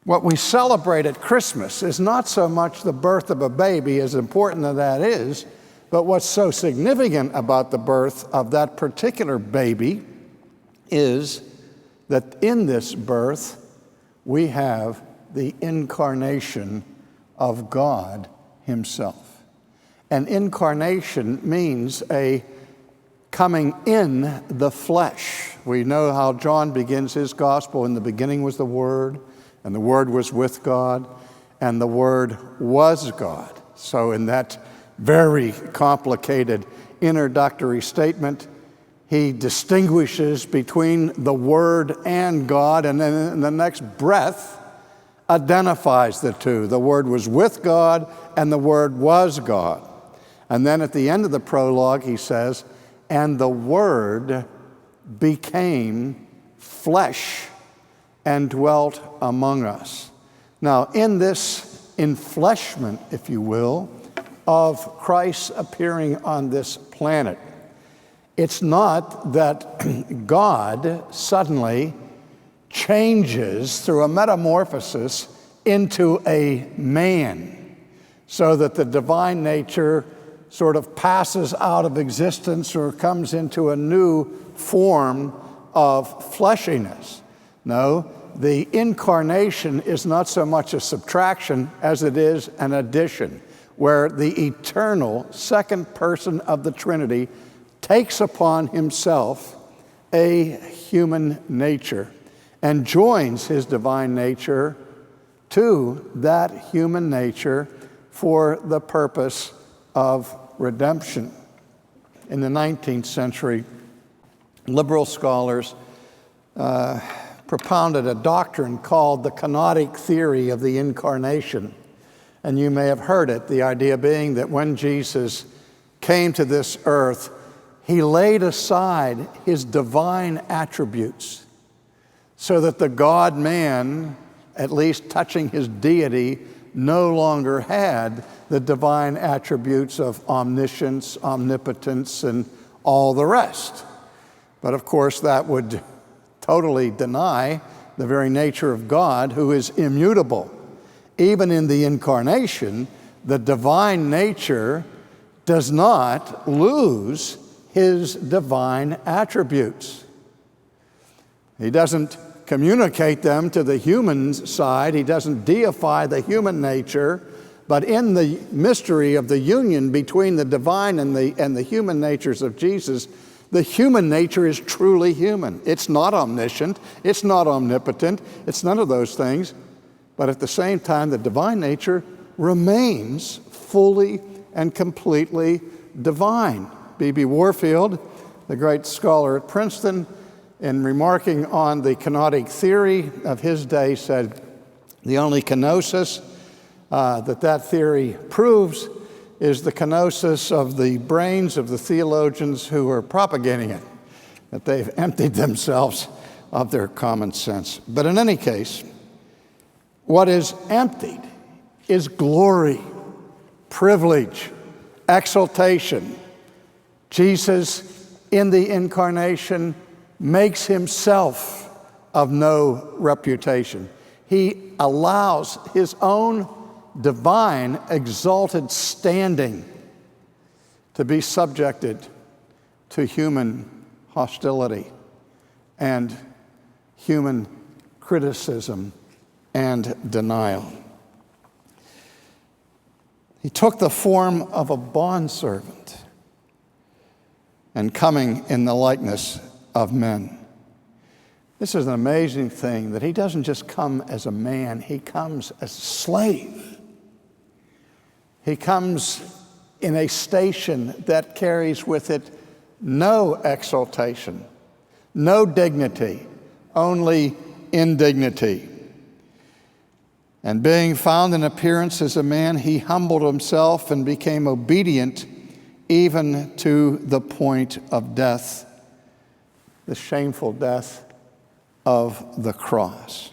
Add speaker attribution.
Speaker 1: What we celebrate at Christmas is not so much the birth of a baby, as important as that is, but what's so significant about the birth of that particular baby is that in this birth we have the incarnation of God Himself. And incarnation means a coming in the flesh. We know how John begins his gospel. In the beginning was the Word, and the Word was with God, and the Word was God. So in that very complicated introductory statement, he distinguishes between the Word and God, and then in the next breath identifies the two. The Word was with God, and the Word was God. And then at the end of the prologue, he says, and the Word became flesh and dwelt among us. Now, in this enfleshment, if you will, of Christ appearing on this planet, it's not that God suddenly changes through a metamorphosis into a man, so that the divine nature sort of passes out of existence or comes into a new form of fleshiness. No, the incarnation is not so much a subtraction as it is an addition, where the eternal second person of the Trinity takes upon himself a human nature and joins his divine nature to that human nature for the purpose of redemption. In the 19th century, liberal scholars propounded a doctrine called the kenotic theory of the incarnation. And you may have heard it, the idea being that when Jesus came to this earth, he laid aside his divine attributes so that the God-man, at least touching his deity, no longer had the divine attributes of omniscience, omnipotence, and all the rest. But of course, that would totally deny the very nature of God, who is immutable. Even in the incarnation, the divine nature does not lose his divine attributes. He doesn't communicate them to the human side. He doesn't deify the human nature. But in the mystery of the union between the divine and the human natures of Jesus, the human nature is truly human. It's not omniscient. It's not omnipotent. It's none of those things. But at the same time, the divine nature remains fully and completely divine. B.B. Warfield, the great scholar at Princeton, in remarking on the kenotic theory of his day, said the only kenosis that theory proves is the kenosis of the brains of the theologians who are propagating it, that they've emptied themselves of their common sense. But in any case, what is emptied is glory, privilege, exaltation. Jesus, in the incarnation, makes himself of no reputation. He allows his own divine exalted standing to be subjected to human hostility and human criticism and denial. He took the form of a bondservant, and coming in the likeness of men. This is an amazing thing, that he doesn't just come as a man, he comes as a slave. He comes in a station that carries with it no exaltation, no dignity, only indignity. And being found in appearance as a man, he humbled himself and became obedient even to the point of death, the shameful death of the cross.